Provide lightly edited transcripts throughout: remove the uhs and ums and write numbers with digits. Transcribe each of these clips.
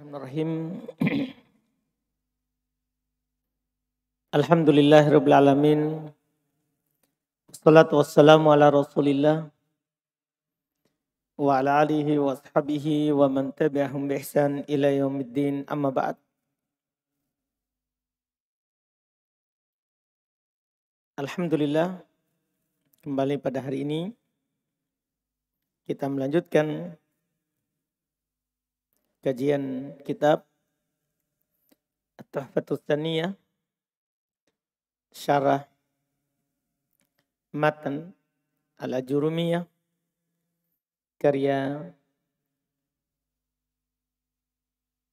Bismillahirrahmanirrahim. Alhamdulillahirabbil alamin. Wassalatu wassalamu ala Rasulillah wa ala alihi wa ashabihi wa man tabi'ahum bi ihsan ila yaumiddin. Amma ba'd. Alhamdulillah, kembali pada hari ini kita melanjutkan kajian kitab At-Tuhfatus Tsaniyah, syarah matan Al-Ajurumiyah karya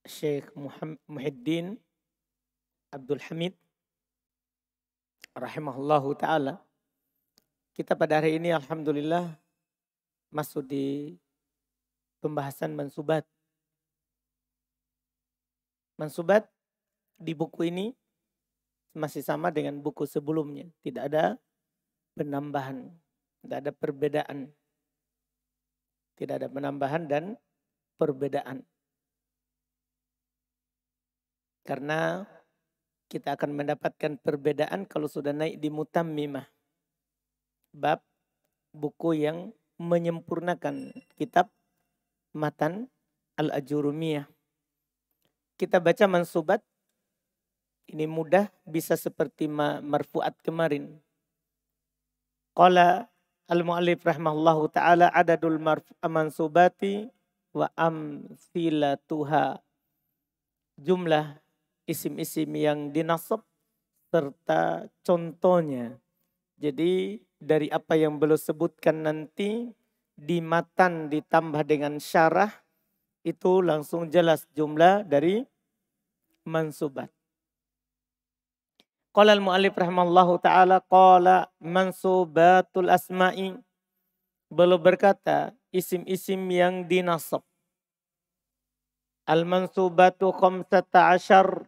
Syekh Muhyiddin Abdul Hamid rahimahullahu ta'ala. Kita pada hari ini alhamdulillah masuk di pembahasan mansubat. Mansubat di buku ini masih sama dengan buku sebelumnya. Tidak ada penambahan, tidak ada perbedaan. Tidak ada penambahan dan perbedaan. Karena kita akan mendapatkan perbedaan kalau sudah naik di mutammimah. Bab buku yang menyempurnakan kitab matan Al-Ajurumiyah. Kita baca mansubat, ini mudah, bisa seperti marfu'at kemarin. Qala al-mu'allif rahimahullahu ta'ala adadul mansubati wa amthilatuha. Jumlah isim-isim yang dinasab serta contohnya. Jadi dari apa yang beliau sebutkan nanti di matan ditambah dengan syarah, itu langsung jelas jumlah dari mansubat. Qala al-mu'allif rahimallahu ta'ala qala mansubatul asma'i. Beliau berkata isim-isim yang dinasab. Al-mansubatu khamsata asyar.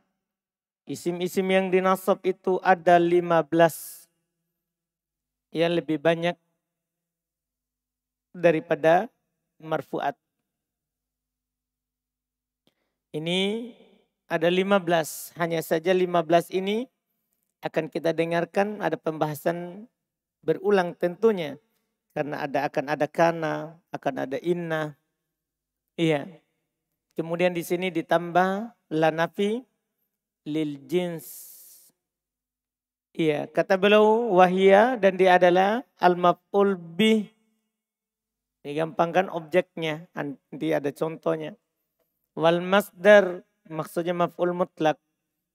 Isim-isim yang dinasab itu ada 15. Yang lebih banyak daripada marfu'at. Ini ada 15. Hanya saja 15 ini akan kita dengarkan ada pembahasan berulang tentunya. Karena akan ada kana, akan ada inna. Iya. Kemudian di sini ditambah la nafi lil jins. Iya, kata beliau wahia dan dia adalah al-maf'ul bih. Digampangkan objeknya, nanti ada contohnya. Wal masdar maksudnya maf'ul mutlak.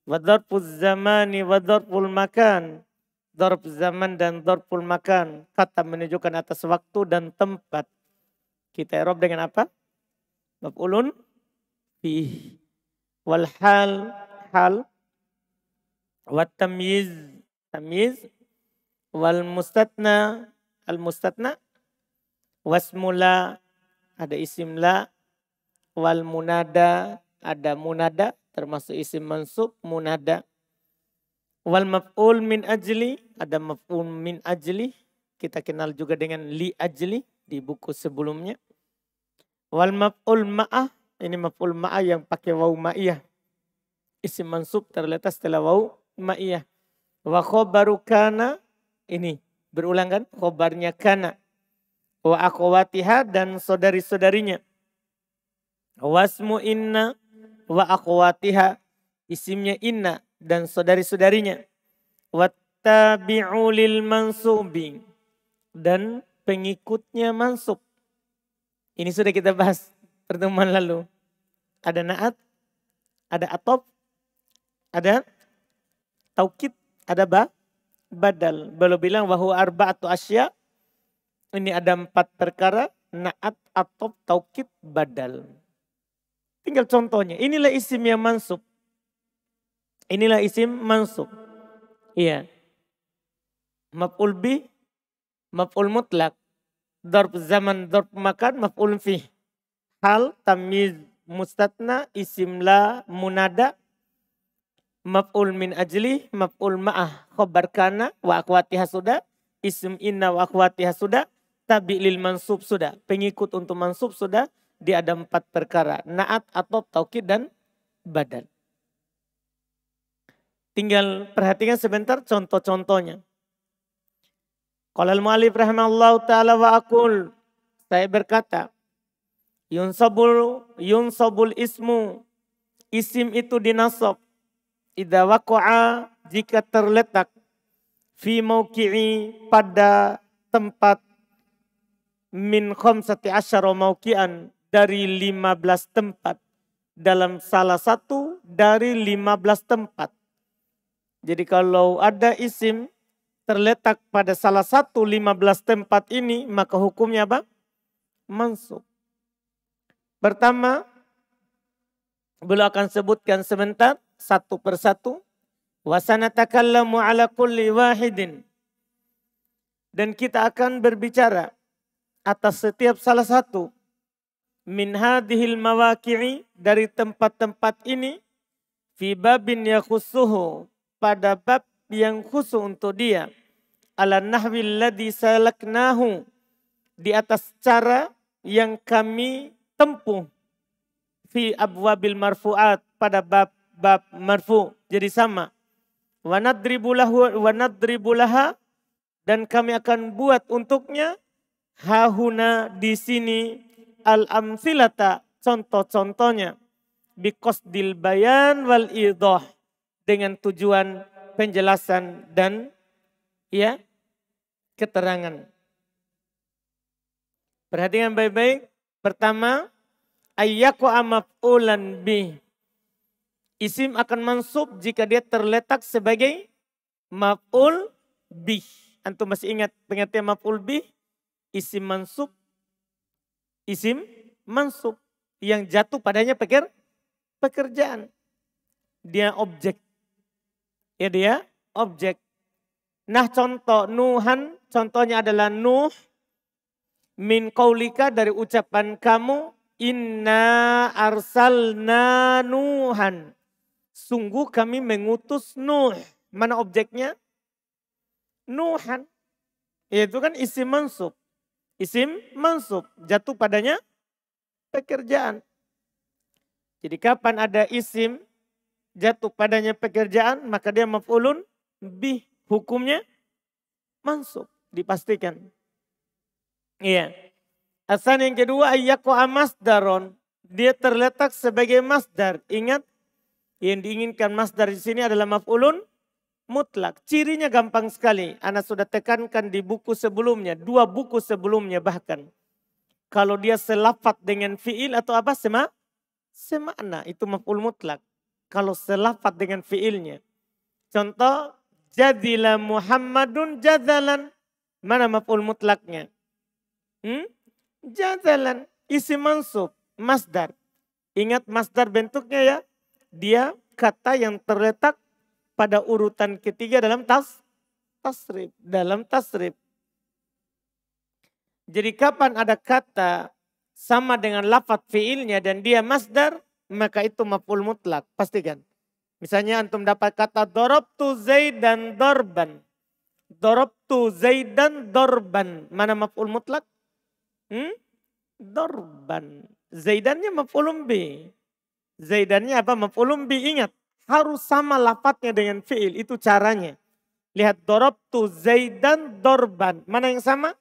Wa dzarfuz zamani wa dzarful makan. Dzarf zaman dan dzarful makan. Kata menunjukkan atas waktu dan tempat. Kita i'rab dengan apa? Maf'ulun bih. Wal hal wa tamyiz wal mustatna al mustatna wasmula ada isim la. Wal munada, ada munada, termasuk isim mansub, munada. Wal maf'ul min ajli, ada maf'ul min ajli. Kita kenal juga dengan li ajli di buku sebelumnya. Wal maf'ul ma'ah, ini maf'ul ma'ah yang pakai waw ma'iyah. Isim mansub terletak setelah waw ma'iyah. Wa khobaru kana, ini berulang kan, khobarnya kana. Wa akhwatiha dan saudari-saudarinya. Wasmu inna wa akhwatiha, isimnya inna dan saudari-saudarinya. Wattabi'u lil mansubi, dan pengikutnya mansub. Ini sudah kita bahas pertemuan lalu. Ada na'at, ada atop, ada taukid, ada badal. Beliau bilang bahwa arba'atu asya, ini ada 4 perkara, na'at, atop, taukid, badal. Tinggal contohnya. Inilah isim yang mansub. Inilah isim mansub. Iya. Maf'ul bih, maf'ul mutlak. Dzarf zaman, dzarf makan, maf'ul fih. Hal, tamyiz, mustatna, isim la, munada. Maf'ul min ajli, maf'ul ma'ah, khobar kana, wa akhwatiha sudah. Isim inna wa akhwatiha sudah. Tabi' lil mansub sudah. Pengikut untuk mansub sudah. Dia ada 4 perkara. Na'at atau taukid dan badan. Tinggal perhatikan sebentar contoh-contohnya. Qala al-mu'allif rahimahullahu ta'ala wa aqul. Saya berkata, yunsabul ismu. Isim itu dinasab. Idza waqa'a jika terletak. Fi mauqi'i pada tempat. Min khamsati asyara mauqi'an. Dari 15 tempat. Dalam salah satu dari 15 tempat. Jadi kalau ada isim terletak pada salah satu 15 tempat ini, maka hukumnya apa? Mansub. Pertama, beliau akan sebutkan sebentar, satu persatu. Wa sanatakallamu ala kulli wahidin. Dan kita akan berbicara atas setiap salah satu. Min hadhil mawaqi'i, dari tempat-tempat ini. Fi babin yakhussuhu, pada bab yang khusus untuk dia. Ala nahwil ladzi salaknahu, di atas cara yang kami tempuh. Fi abwabil marfu'at, pada bab marfu. Jadi sama. Wa nadribu laha, dan kami akan buat untuknya hahuna di sini al-amsilata, contoh-contohnya. Biqasdil bayan wal idah, dengan tujuan penjelasan dan keterangan. Perhatikan baik-baik. Pertama, ayyaqa maf'ulan bih. Isim akan mansub jika dia terletak sebagai maf'ul bih. Antum masih ingat pengertian maf'ul bih? Isim mansub yang jatuh padanya pekerjaan. Dia objek. Ya dia objek. Nah contoh Nuhan, contohnya adalah Nuh. Min qaulika, dari ucapan kamu. Inna arsalna Nuhan. Sungguh kami mengutus Nuh. Mana objeknya? Nuhan. Itu kan isim mansub. Isim mansub, jatuh padanya pekerjaan. Jadi kapan ada isim jatuh padanya pekerjaan, maka dia maf'ulun bih, hukumnya mansub, dipastikan. Iya. Asal yang kedua, ayyaqa masdaron, dia terletak sebagai masdar. Ingat, yang diinginkan masdar di sini adalah maf'ulun mutlak. Cirinya gampang sekali. Ana sudah tekankan di buku sebelumnya, 2 buku sebelumnya bahkan. Kalau dia selafat dengan fi'il atau apa, semakna, itu maf'ul mutlak. Kalau selafat dengan fiilnya. Contoh, jadila Muhammadun jadalan. Mana maf'ul mutlaknya? Jadalan, isim mansub, masdar. Ingat masdar bentuknya ya. Dia kata yang terletak pada urutan ketiga dalam tasrif. Dalam tasrif. Jadi kapan ada kata sama dengan lafaz fiilnya dan dia masdar, maka itu maf'ul mutlak, pastikan. Misalnya antum dapat kata darabtu Zaidan darban. Darabtu Zaidan darban. Mana maf'ul mutlak? Darban. Zaidannya maf'ulun bi. Zaidannya apa? Maf'ulun bi. Ingat, harus sama lafadznya dengan fi'il, itu caranya. Lihat darabtu Zaidan darban. Mana yang sama?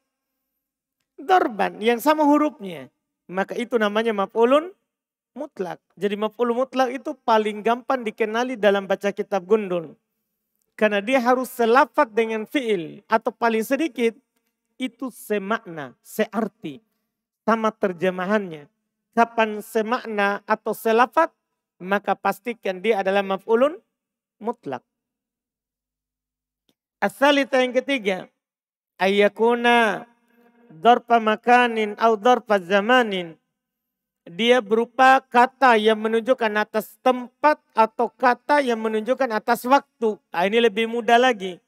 Darban, yang sama hurufnya. Maka itu namanya maf'ulun mutlak. Jadi maf'ul mutlak itu paling gampang dikenali dalam baca kitab gundul. Karena dia harus selafat dengan fi'il. Atau paling sedikit itu semakna, searti. Sama terjemahannya. Kapan semakna atau selafat, maka pastikan dia adalah maf'ulun mutlak. As-salita yang ketiga. Ayyakuna darpa makanin au darpa zamanin. Dia berupa kata yang menunjukkan atas tempat atau kata yang menunjukkan atas waktu. Nah, ini lebih mudah lagi.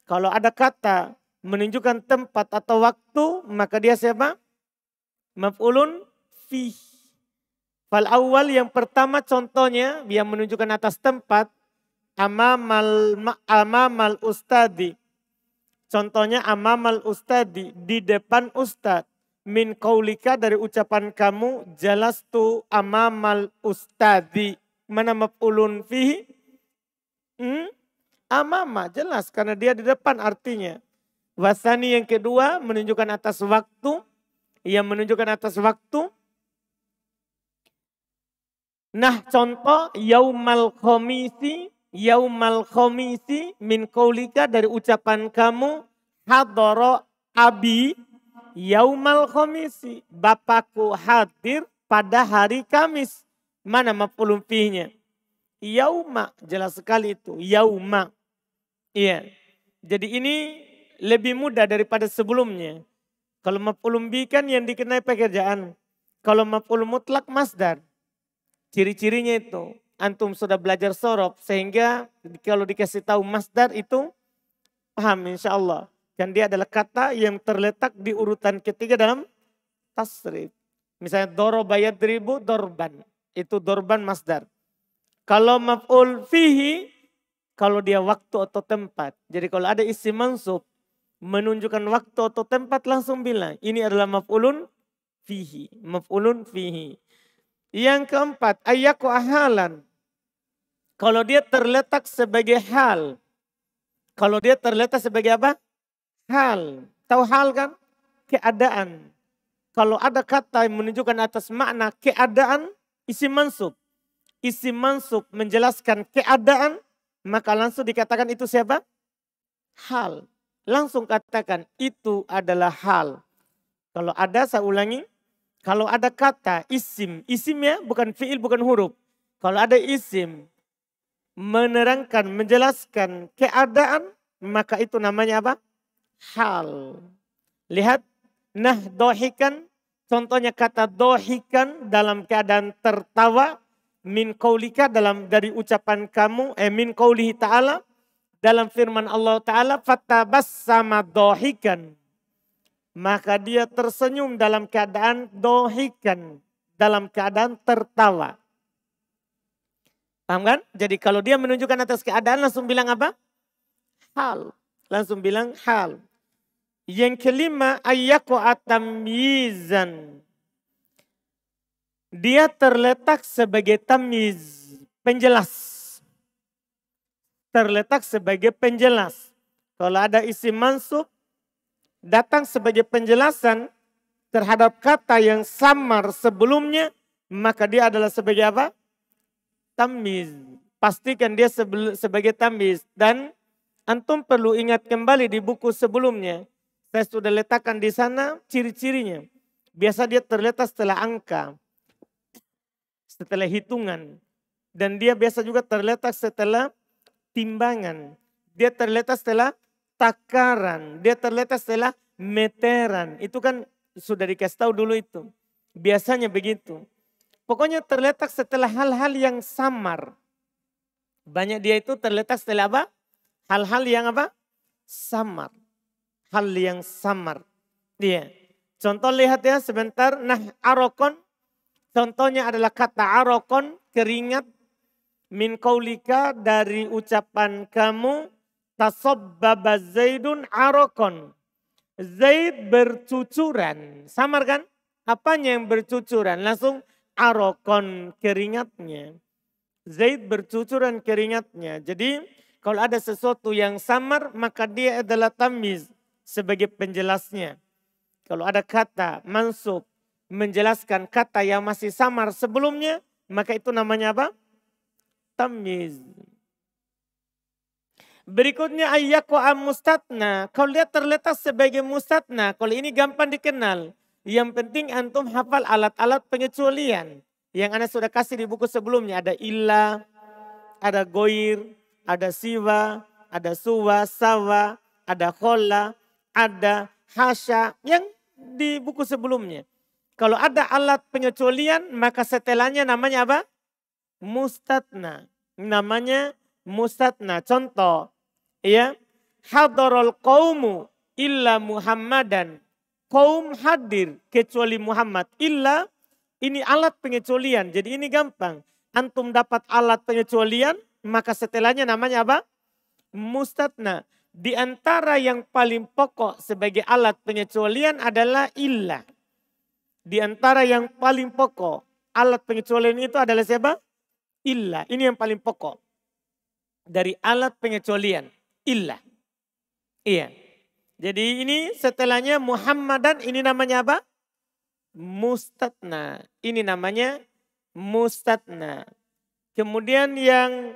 Kalau ada kata menunjukkan tempat atau waktu, maka dia siapa? Maf'ulun fi. Fal awal yang pertama contohnya yang menunjukkan atas tempat. Amamal ustadi. Contohnya amamal ustadi, di depan ustad. Min qaulika, dari ucapan kamu, jalastu amamal ustadi. Mana maf'ulun fihi? Amama, jelas karena dia di depan artinya. Wasani yang kedua menunjukkan atas waktu. Yang menunjukkan atas waktu. Nah contoh yaumal khomisi min qaulika dari ucapan kamu hadara abi yaumal khomisi. Bapakku hadir pada hari Kamis. Mana maf'ulun fihi-nya? Yauma, jelas sekali itu. Yauma. Iya. Jadi ini lebih mudah daripada sebelumnya. Kalau maf'ulun bi kan yang dikenai pekerjaan. Kalau maf'ul mutlak masdar. Ciri-cirinya itu. Antum sudah belajar sorof sehingga kalau dikasih tahu masdar itu paham insya Allah. Dan dia adalah kata yang terletak di urutan ketiga dalam tasrif. Misalnya doroba yadribu dorban. Itu dorban masdar. Kalau maf'ul fihi, kalau dia waktu atau tempat. Jadi kalau ada isim mansub, menunjukkan waktu atau tempat langsung bilang. Ini adalah maf'ulun fihi. Maf'ulun fihi. Yang keempat, ayyaku ahalan. Kalau dia terletak sebagai hal. Kalau dia terletak sebagai apa? Hal. Tahu hal kan? Keadaan. Kalau ada kata yang menunjukkan atas makna keadaan, isim mansub. Isim mansub menjelaskan keadaan, maka langsung dikatakan itu siapa? Hal. Langsung katakan itu adalah hal. Kalau ada, saya ulangi. Kalau ada kata isim, isimnya bukan fi'il, bukan huruf. Kalau ada isim menerangkan, menjelaskan keadaan, maka itu namanya apa? Hal. Lihat, nah dohikan, contohnya kata dohikan dalam keadaan tertawa, min qaulika dalam dari ucapan kamu, min qaulihi ta'ala, dalam firman Allah Ta'ala, fatabassama dohikan. Maka dia tersenyum dalam keadaan dohikan, dalam keadaan tertawa. Paham kan? Jadi kalau dia menunjukkan atas keadaan langsung bilang apa? Hal. Langsung bilang hal. Yang kelima, ayyaku atamyizan. Dia terletak sebagai tamyiz, penjelas. Terletak sebagai penjelas. Kalau ada isim mansub, datang sebagai penjelasan terhadap kata yang samar sebelumnya, maka dia adalah sebagai apa? Tamyiz. Pastikan dia sebagai tamyiz. Dan antum perlu ingat kembali di buku sebelumnya. Saya sudah letakkan di sana ciri-cirinya. Biasa dia terletak setelah angka. Setelah hitungan. Dan dia biasa juga terletak setelah timbangan. Dia terletak setelah takaran. Dia terletak setelah meteran. Itu kan sudah dikasih tahu dulu itu. Biasanya begitu. Pokoknya terletak setelah hal-hal yang samar. Banyak dia itu terletak setelah apa? Hal-hal yang apa? Samar. Hal yang samar. Dia. Contoh lihat ya sebentar. Nah arokon. Contohnya adalah kata arokon. Keringat. Min qaulika dari ucapan kamu. Tasabbaba Zaidun arokon. Zaid bercucuran. Samar kan? Apanya yang bercucuran? Langsung arokon keringatnya. Zaid bercucuran keringatnya. Jadi kalau ada sesuatu yang samar maka dia adalah tamyiz sebagai penjelasnya. Kalau ada kata mansub menjelaskan kata yang masih samar sebelumnya maka itu namanya apa? Tamyiz. Berikutnya ayyaku mustatna. Kalau dia terletak sebagai mustatna, kalau ini gampang dikenal. Yang penting antum hafal alat-alat pengecualian. Yang Anda sudah kasih di buku sebelumnya. Ada illa, ada goir, ada siwa, ada suwa, sawa, ada khola, ada hasya. Yang di buku sebelumnya. Kalau ada alat pengecualian maka setelahnya namanya apa? Mustatna. Namanya mustatna. Contoh. Ya, hadarul qaumu illa Muhammadan. Kaum hadir kecuali Muhammad. Illa ini alat pengecualian. Jadi ini gampang. Antum dapat alat pengecualian maka setelahnya namanya apa? Mustatna. Di antara yang paling pokok sebagai alat pengecualian adalah illa. Di antara yang paling pokok alat pengecualian itu adalah siapa? illa. Ini yang paling pokok. Dari alat pengecualian. Illa. Iya. Jadi ini setelahnya Muhammadan, ini namanya apa? Mustatna. Ini namanya mustatna. Kemudian yang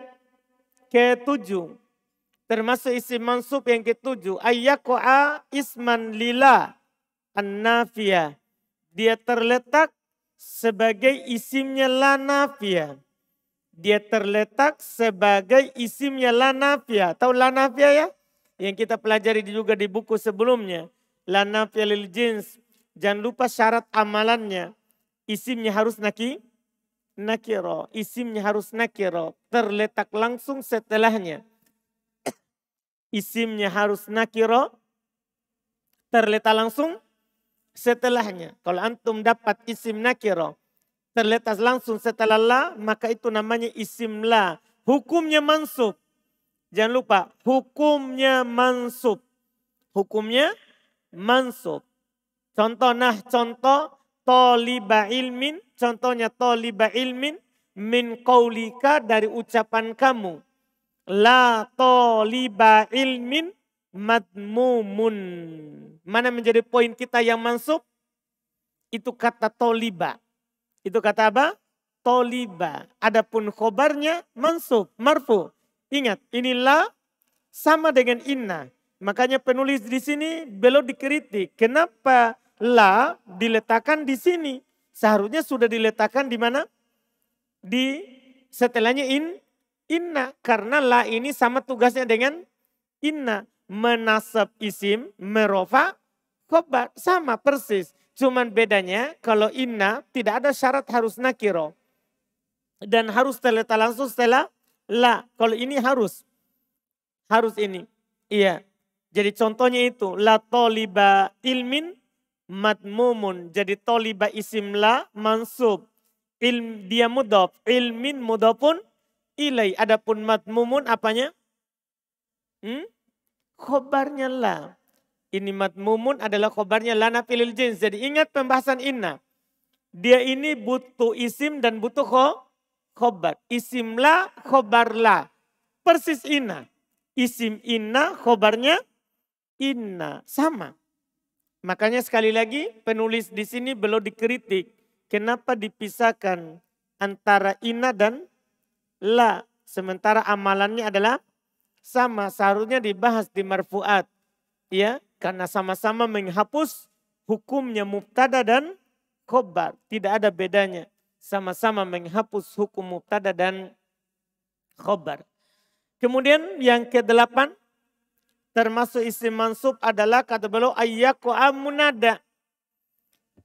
ketujuh. Termasuk isim mansub yang ketujuh. Ayyako'a isman lila an-nafiyah. Dia terletak sebagai isimnya la nafiyah. Dia terletak sebagai isimnya la nafiyah. Tahu la nafiyah ya? Yang kita pelajari juga di buku sebelumnya. La nafiyah lil jins. Jangan lupa syarat amalannya. Isimnya harus nakiro. Isimnya harus nakiro. Terletak langsung setelahnya. Isimnya harus nakiro. Terletak langsung setelahnya. Kalau antum dapat isim nakiro. Terletak langsung setelah la. Maka itu namanya isim la. Hukumnya mansub. Jangan lupa. Hukumnya mansub. Hukumnya mansub. Contoh toliba ilmin. Contohnya toliba ilmin. Min qaulika dari ucapan kamu. La toliba ilmin madmumun. Mana menjadi poin kita yang mansub? Itu kata toliba. Itu kata apa? Toliba. Adapun khobarnya mansub, marfu. Ingat, inilah sama dengan inna. Makanya penulis di sini belum dikritik. Kenapa la diletakkan di sini? Seharusnya sudah diletakkan di mana? Di setelahnya inna. Karena la ini sama tugasnya dengan inna. Menasab isim, merofa, khobar. Sama persis. Cuman bedanya kalau inna tidak ada syarat harus nakiro. Dan harus terletak langsung setelah la. Kalau ini harus. Harus ini. Iya. Jadi contohnya itu. La toliba ilmin madmumun. Jadi toliba isim la mansub. Dia mudhaf. Ilmin mudhafun ilai. Adapun madmumun apanya? Khobarnya la. Ini madmumun adalah khobarnya la nafilil jins. Jadi ingat pembahasan inna. Dia ini butuh isim dan butuh khobar. Isim la, khobar la. Persis inna. Isim inna, khobarnya inna. Sama. Makanya sekali lagi penulis di sini belum dikritik. Kenapa dipisahkan antara inna dan la. Sementara amalannya adalah sama. Seharusnya dibahas di marfuat. Ya, karena sama-sama menghapus hukumnya mubtada dan khobar. Tidak ada bedanya. Sama-sama menghapus hukum mubtada dan khobar. Kemudian yang ke-8. Termasuk isim mansub adalah kata beliau ayyaqa munada.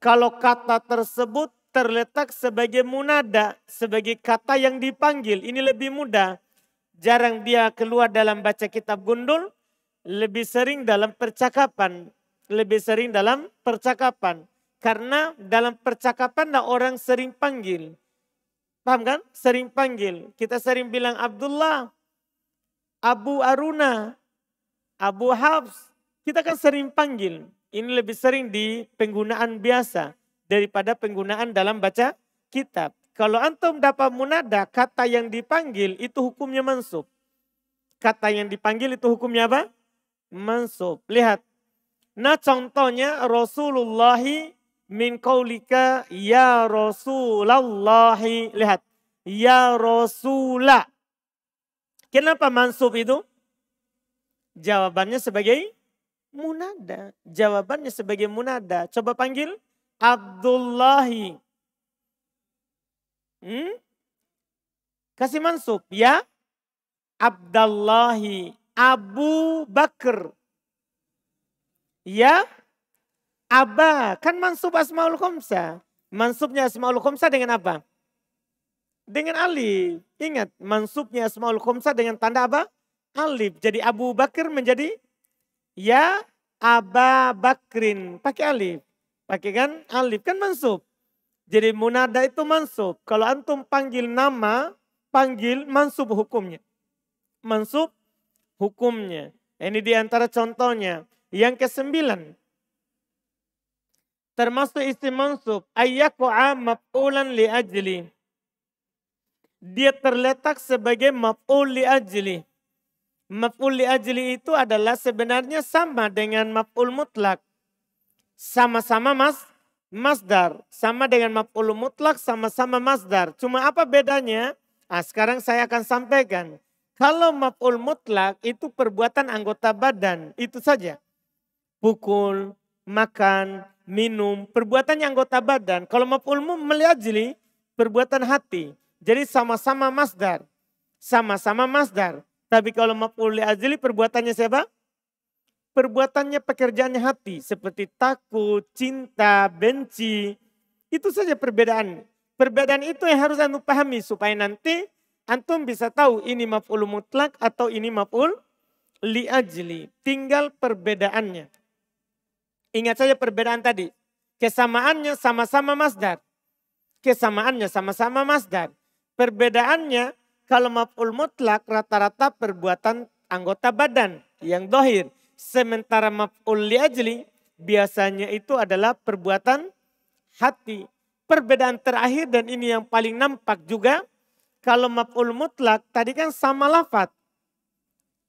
Kalau kata tersebut terletak sebagai munada. Sebagai kata yang dipanggil. Ini lebih mudah. Jarang dia keluar dalam baca kitab gundul. Lebih sering dalam percakapan. Lebih sering dalam percakapan. Karena dalam percakapan orang sering panggil. Paham kan? Sering panggil. Kita sering bilang Abdullah, Abu Aruna, Abu Habs. Kita kan sering panggil. Ini lebih sering di penggunaan biasa daripada penggunaan dalam baca kitab. Kalau antum dapat munada, kata yang dipanggil itu hukumnya mansub. Kata yang dipanggil itu hukumnya apa? Mansub. Lihat. Nah contohnya Rasulullah min qaulika ya Rasulullah. Lihat. Ya Rasulah. Kenapa mansub itu? Jawabannya sebagai munada. Jawabannya sebagai munada. Coba panggil. Abdullahi. Kasih mansub. Ya. Abdullahi. Abu Bakar. Ya. Aba. Kan mansub asmaul khamsah. Mansubnya asmaul khamsah dengan apa? Dengan alif. Ingat. Mansubnya asmaul khamsah dengan tanda apa? Alif. Jadi Abu Bakar menjadi ya Aba Bakrin. Pakai alif. Pakai kan alif. Kan mansub. Jadi munada itu mansub. Kalau antum panggil nama, panggil mansub hukumnya. Mansub hukumnya. Ini diantara contohnya. Yang ke-9. Termasuk isim mansub. Ayyaku'a maf'ulan li ajli. dia terletak sebagai maf'ul li ajli. Maf'ul li ajli itu adalah sebenarnya sama dengan maf'ul mutlak. Sama-sama masdar. Sama dengan maf'ul mutlak, sama-sama masdar. Cuma apa bedanya? Sekarang saya akan sampaikan. Kalau maf'ul mutlak itu perbuatan anggota badan. Itu saja. Pukul, makan, minum. Perbuatannya anggota badan. Kalau maf'ul li ajli, perbuatan hati. Jadi sama-sama masdar. Sama-sama masdar. Tapi kalau maf'ul li ajli perbuatannya siapa? Perbuatannya pekerjaannya hati. Seperti takut, cinta, benci. Itu saja perbedaan. Perbedaan itu yang harus antum pahami. Supaya nanti antum bisa tahu ini maf'ul mutlak atau ini maf'ul li ajli. Tinggal perbedaannya. Ingat saja perbedaan tadi. Kesamaannya sama-sama masdar. Kesamaannya sama-sama masdar. Perbedaannya kalau maf'ul mutlak rata-rata perbuatan anggota badan yang dohir. Sementara maf'ul li ajli biasanya itu adalah perbuatan hati. Perbedaan terakhir dan ini yang paling nampak juga. Kalau maf'ul mutlak tadi kan sama lafaz.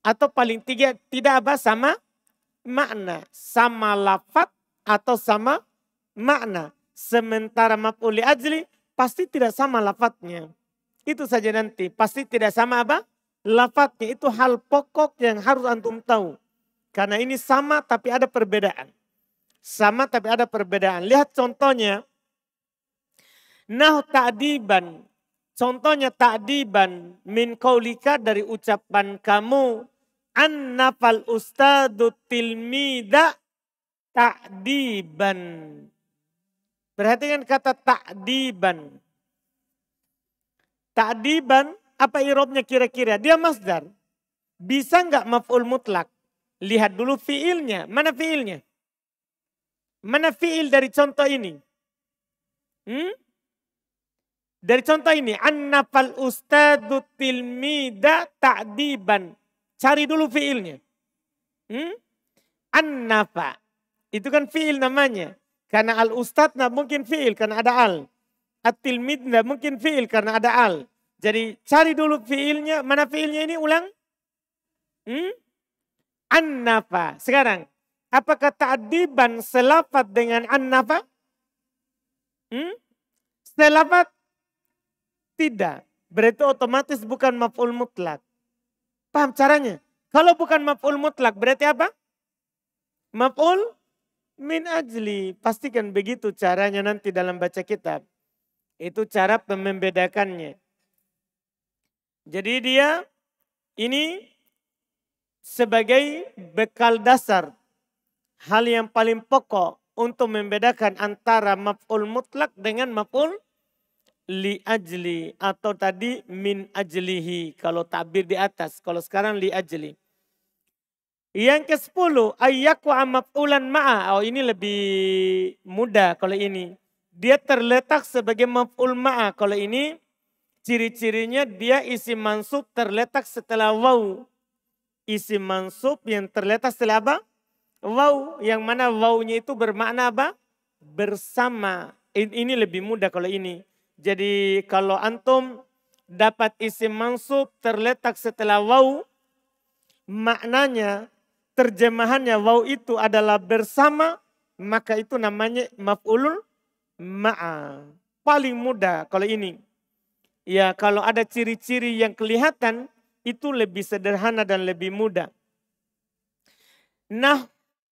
Atau paling tidak apa sama makna. Sama lafaz atau sama makna. Sementara maf'ul li ajli pasti tidak sama lafaznya. Itu saja nanti. Pasti tidak sama apa? Lafaznya. Itu hal pokok yang harus antum tahu. Karena ini sama tapi ada perbedaan. Sama tapi ada perbedaan. Lihat contohnya. Nah ta'diban. Contohnya ta'diban min qaulika dari ucapan kamu. Annafal ustadu tilmida ta'diban. Perhatikan kata ta'diban. Ta'diban, apa irobnya kira-kira? Dia masdar. Bisa enggak maf'ul mutlak? Lihat dulu fiilnya. Mana fiilnya? Mana fiil dari contoh ini? Dari contoh ini. Annafal ustadu tilmida ta'diban. Cari dulu fiilnya. Annafa. Itu kan fiil namanya. Karena al-ustad nggak mungkin fiil karena ada al. At-tilmid nggak mungkin fiil karena ada al. Jadi cari dulu fiilnya. Mana fiilnya ini ulang? Annafa. Sekarang. Apakah ta'diban selafat dengan annafa? Selafat? Tidak. Berarti otomatis bukan maf'ul mutlak. Paham caranya? Kalau bukan maf'ul mutlak berarti apa? Maf'ul min ajli. Pastikan begitu caranya nanti dalam baca kitab. Itu cara membedakannya. Jadi dia ini sebagai bekal dasar. Hal yang paling pokok untuk membedakan antara maf'ul mutlak dengan maf'ul li ajli. Atau tadi min ajlihi. Kalau tabir di atas. Kalau sekarang li ajli. Yang ke-10. Ayyakwa maf'ulan ma'a. Oh ini lebih mudah kalau ini. Dia terletak sebagai maf'ul ma'a. Kalau ini ciri-cirinya dia isim mansub terletak setelah waw. Isim mansub yang terletak setelah apa? Waw. Yang mana wawnya itu bermakna apa? Bersama. Ini lebih mudah kalau ini. Jadi kalau antum dapat isim mansub terletak setelah waw. Maknanya terjemahannya waw itu adalah bersama. Maka itu namanya maf'ulul ma'a. Paling mudah kalau ini. Ya kalau ada ciri-ciri yang kelihatan itu lebih sederhana dan lebih mudah. Nah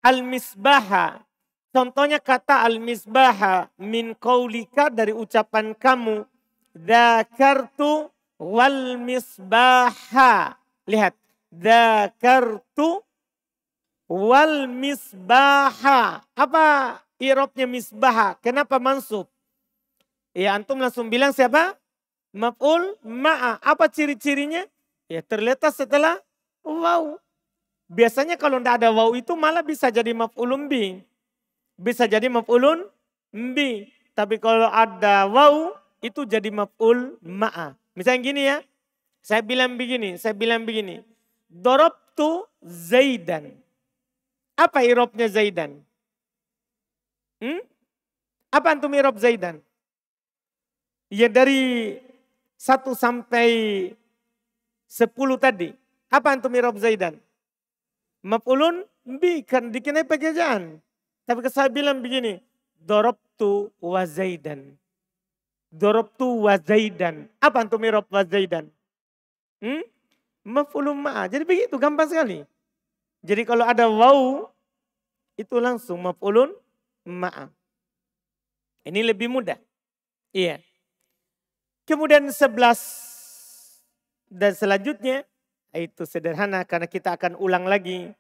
al-misbaha. Contohnya kata al-misbaha min qaulika dari ucapan kamu. Dzakartu wal misbaha. Lihat. Dzakartu wal misbaha. Apa irobnya misbaha? Kenapa mansub? Ya antum langsung bilang siapa? Maf'ul ma'a. Apa ciri-cirinya? Ya terletak setelah waw. Biasanya kalau tidak ada waw itu malah bisa jadi maf'ulun bi. Bisa jadi maf'ulun bi. Tapi kalau ada waw itu jadi maf'ul ma'a. Misalnya gini ya. Saya bilang begini. Dorobtu Zaidan. Apa irobnya Zaidan? Apa antum irob Zaidan? Ya dari 1 sampai 10 tadi. Apa antum irob Zaidan? Maf'ulun bi, kan dikenai pekerjaan. Tapi saya bilang begini, dorobtu wa Zaidan. Dorobtu wa Zaidan. Apa antum irob wa Zaidan? Maf'ulun ma'a. Jadi begitu, gampang sekali. Jadi kalau ada waw, itu langsung maf'ulun ma'a. Ini lebih mudah. Iya. Kemudian 11 dan selanjutnya, itu sederhana karena kita akan ulang lagi.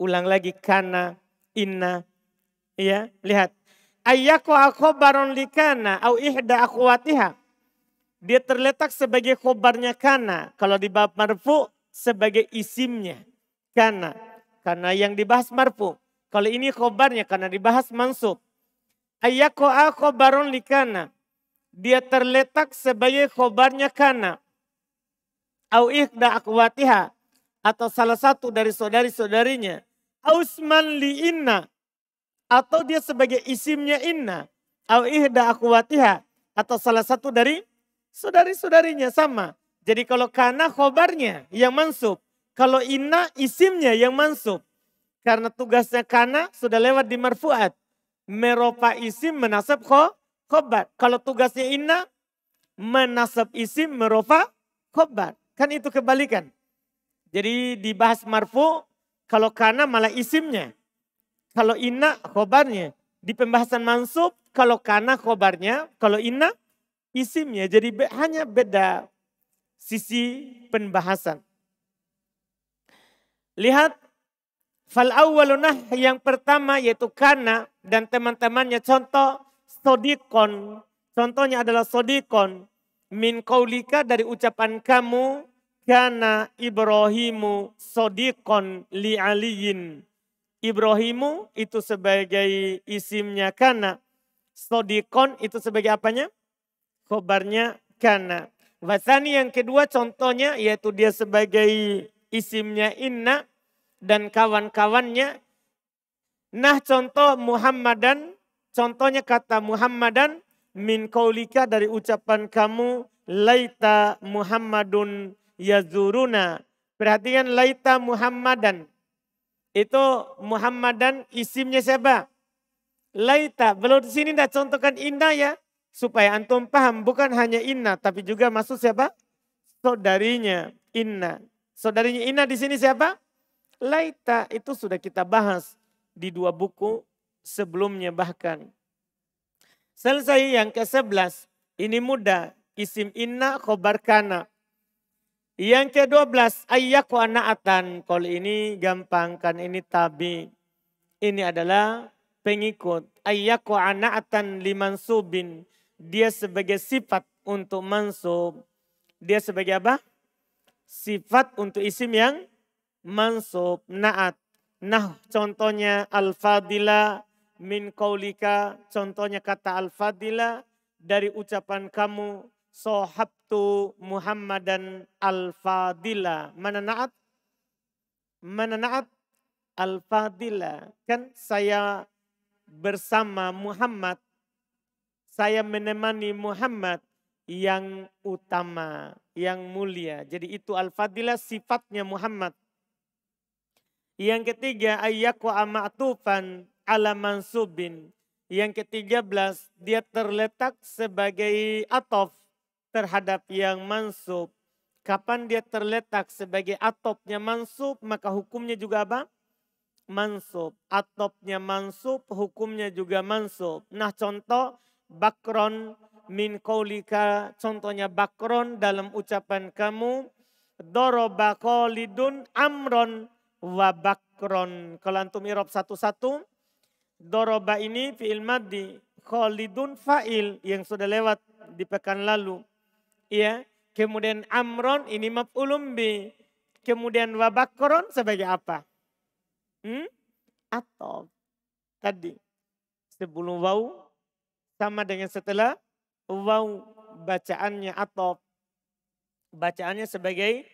Ulang lagi kana, inna. Iya, lihat. Ayyaku akhobaron likana au ihda akhwatiha. Dia terletak sebagai khobarnya kana. Kalau di bab marfu sebagai isimnya. Kana. Karena yang dibahas marfu. Kalau ini khobarnya karena dibahas mansub. Ayyaku akhobaron likana. Dia terletak sebagai khobarnya kana. Au ihda akhwatiha. Atau salah satu dari saudari-saudarinya. Ausman li inna. Atau dia sebagai isimnya inna. Au ihda akhwatiha. Atau salah satu dari saudari-saudarinya sama. Jadi kalau kana khobarnya yang mansub. Kalau inna isimnya yang mansub. Karena tugasnya kana sudah lewat di marfu'at. Merofa isim menasab khobar. Kalau tugasnya inna menasab isim merofa khobar. Kan itu kebalikan. Jadi dibahas marfu kalau kana malah isimnya. Kalau inna khobarnya. Di pembahasan mansub kalau kana khobarnya. Kalau inna isimnya. Jadi hanya beda sisi pembahasan. Lihat. Fal awwalunah yang pertama yaitu kana dan teman-temannya contoh sodikon. Contohnya adalah sodikon. Min qaulika dari ucapan kamu. Kana Ibrahimu sodikon li aliyin. Ibrahimu itu sebagai isimnya kana. Sodikon itu sebagai apanya? Khobarnya kana. Wasani yang kedua contohnya yaitu dia sebagai isimnya inna. Dan kawan-kawannya. Nah contoh Muhammadan. Contohnya kata Muhammadan. Min qaulika dari ucapan kamu. Laita Muhammadun yazuruna. Perhatikan laita Muhammadan. Itu Muhammadan isimnya siapa? Laita. Belum di sini dah contohkan inna ya. Supaya antum paham bukan hanya inna. Tapi juga masuk siapa? Saudarinya inna. Saudarinya inna di sini siapa? Laita itu sudah kita bahas di 2 buku sebelumnya bahkan. Selesai yang ke-11. Ini mudah. Isim inna khobar kana. Yang ke-12. Ayyaku ana'atan. Kalau ini gampang kan ini tabi. Ini adalah pengikut. Ayyaku ana'atan limansubin. Dia sebagai sifat untuk mansub. Dia sebagai apa? Sifat untuk isim yang mansub, na'at. Nah contohnya al-fadila min qaulika. Contohnya kata al-fadila dari ucapan kamu. Sohabtu Muhammadan al-fadila. Mana na'at? Mana na'at? Al-fadila. Kan saya bersama Muhammad. Saya menemani Muhammad yang utama, yang mulia. Jadi itu al-fadila sifatnya Muhammad. Yang ketiga ayyaku ama'tufan ala mansubin. Yang ke-13 dia terletak sebagai atof terhadap yang mansub. Kapan dia terletak sebagai atofnya mansub maka hukumnya juga apa? Mansub. Atofnya mansub hukumnya juga mansub. Nah contoh bakron min qaulika. Contohnya bakron dalam ucapan kamu. Doroba Khalidun amron wa bakron. Kalau antum irob satu-satu. Doroba ini fi'il maddi. Khalidun fa'il yang sudah lewat di pekan lalu. Ya. Kemudian amron ini maf'ulun bi. Kemudian wa bakron sebagai apa? Atau tadi. Sebelum waw sama dengan setelah waw. Bacaannya atau. Bacaannya sebagai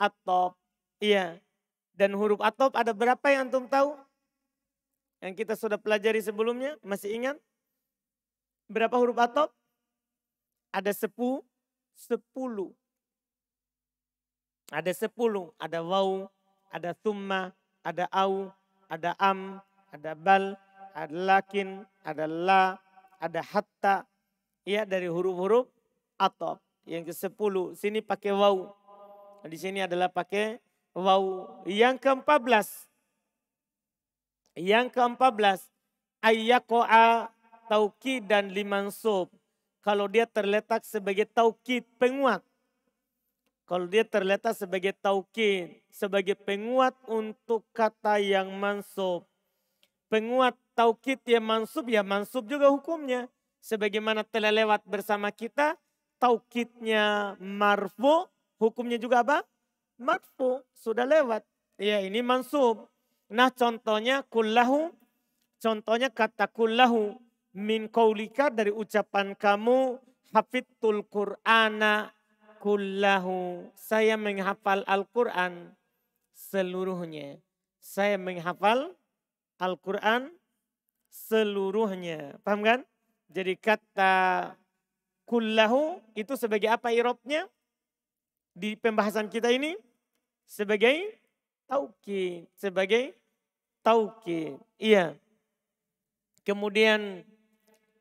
atop. Iya. Dan huruf atop ada berapa yang antum tahu? Yang kita sudah pelajari sebelumnya. Masih ingat? Berapa huruf atop? Ada 10. 10. Ada 10, ada waw, ada thumma, ada au, ada am, ada bal, ada lakin, ada la, ada hatta. Ya, dari huruf-huruf atop. Yang ke-10, sini pakai waw. Di sini adalah pakai waw. Yang ke-14. Yang ke-14, ayyako'a taukid dan limansub. Kalau dia terletak sebagai taukid penguat. Kalau dia terletak sebagai taukid, sebagai penguat untuk kata yang mansub. Penguat taukid yang mansub juga hukumnya. Sebagaimana telah lewat bersama kita, taukidnya marfu, hukumnya juga apa? Marfu, sudah lewat. Ya, ini mansub. Nah, contohnya kullahu, contohnya kata kullahu min qaulika, dari ucapan kamu, hafidtul Qur'ana kullahu, saya menghafal Al-Quran seluruhnya. Saya menghafal Al-Quran seluruhnya. Paham kan? Jadi kata kullahu itu sebagai apa irobnya? Di pembahasan kita ini sebagai taukid. Sebagai taukid. Iya. Kemudian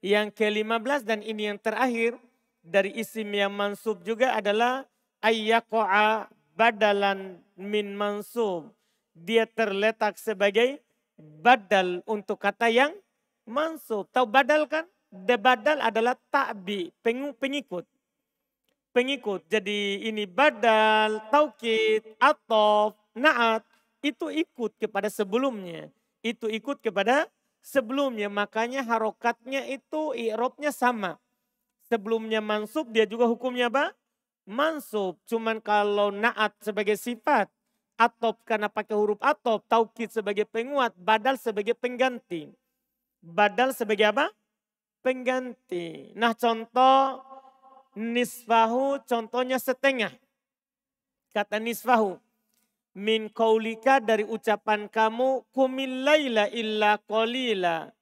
yang ke-15 dan ini yang terakhir dari isim yang mansub juga adalah ayyako'a badalan min mansub. Dia terletak sebagai badal untuk kata yang mansub. Tahu badal kan? De badal adalah ta'bi, pengikut. Pengikut. Jadi ini badal, taukid, atof, na'at. Itu ikut kepada sebelumnya. Itu ikut kepada sebelumnya. Makanya harokatnya itu i'robnya sama. Sebelumnya mansub, dia juga hukumnya apa? Mansub. Cuman kalau na'at sebagai sifat, atof karena pakai huruf atof, taukid sebagai penguat, badal sebagai pengganti. Badal sebagai apa? Pengganti. Nah, contoh nisfahu, contohnya setengah. Kata nisfahu. Min qaulika, dari ucapan kamu, kumil laila illa qalila.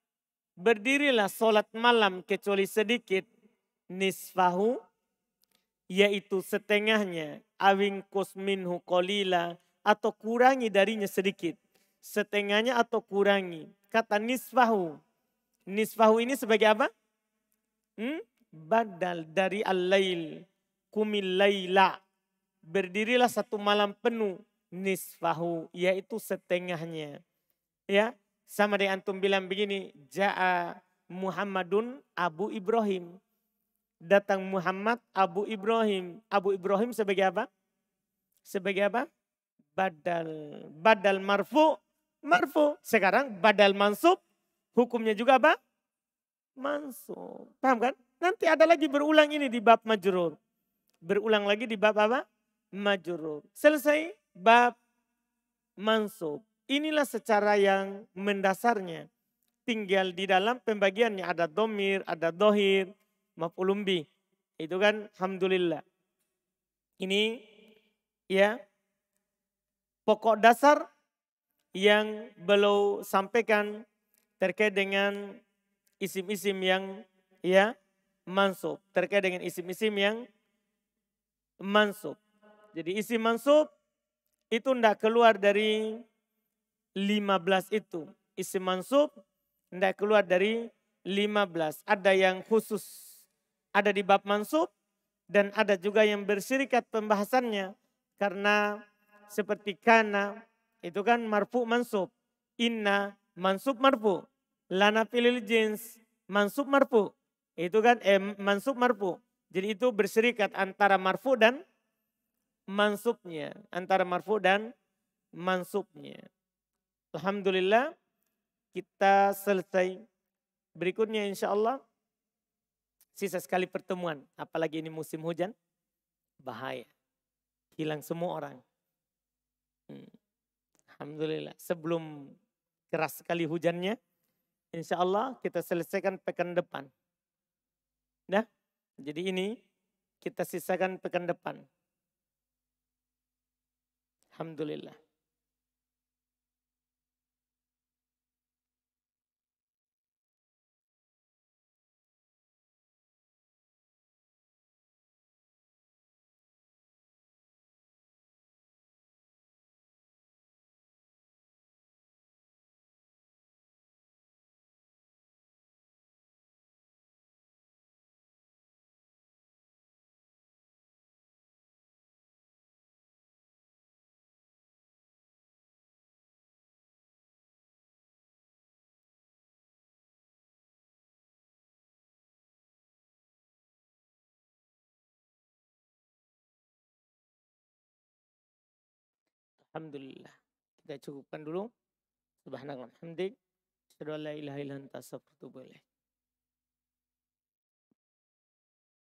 Berdirilah solat malam kecuali sedikit. Nisfahu, yaitu setengahnya. Awingkus minhu qalila, atau kurangi darinya sedikit. Setengahnya atau kurangi. Kata nisfahu. Nisfahu ini sebagai apa? Badal dari al-lail. Kumil laila. Berdirilah satu malam penuh. Nisfahu, yaitu setengahnya. Ya, sama dengan antum bilang begini, Ja'a Muhammadun Abu Ibrahim. Datang Muhammad Abu Ibrahim. Abu Ibrahim sebagai apa? Sebagai apa? Badal. Badal marfu, marfu. Sekarang badal mansub, hukumnya juga apa? Mansub. Paham kan? Nanti ada lagi berulang ini di bab majrur. Berulang lagi di bab apa? Majrur. Selesai bab mansub. Inilah secara yang mendasarnya. Tinggal di dalam pembagiannya ada domir, ada dohir, maf'ulun bih. Itu kan alhamdulillah. Ini ya pokok dasar yang beliau sampaikan terkait dengan isim-isim yang ya mansub. Terkait dengan isim-isim yang mansub. Jadi isim mansub itu tidak keluar dari 15 itu. Isim mansub tidak keluar dari 15. Ada yang khusus ada di bab mansub dan ada juga yang bersirikat pembahasannya. Karena seperti kana itu kan marfu mansub. Inna mansub marfu. Lana pilil jins mansub marfu. Itu kan mansub marfu. Jadi itu bersirikat antara marfu dan mansubnya. Antara marfu dan mansubnya. Alhamdulillah kita selesai. Berikutnya insya Allah sisa sekali pertemuan. Apalagi ini musim hujan. Bahaya. Hilang semua orang. Alhamdulillah. Sebelum keras sekali hujannya. Insya Allah kita selesaikan pekan depan. Nah, jadi ini kita sisakan pekan depan. Alhamdulillah. Alhamdulillah. Kita cukupkan dulu. Subhanallah. Hamdik. Asyhadu an la ilaha illa anta astaghfiruka wa atubu ilaik.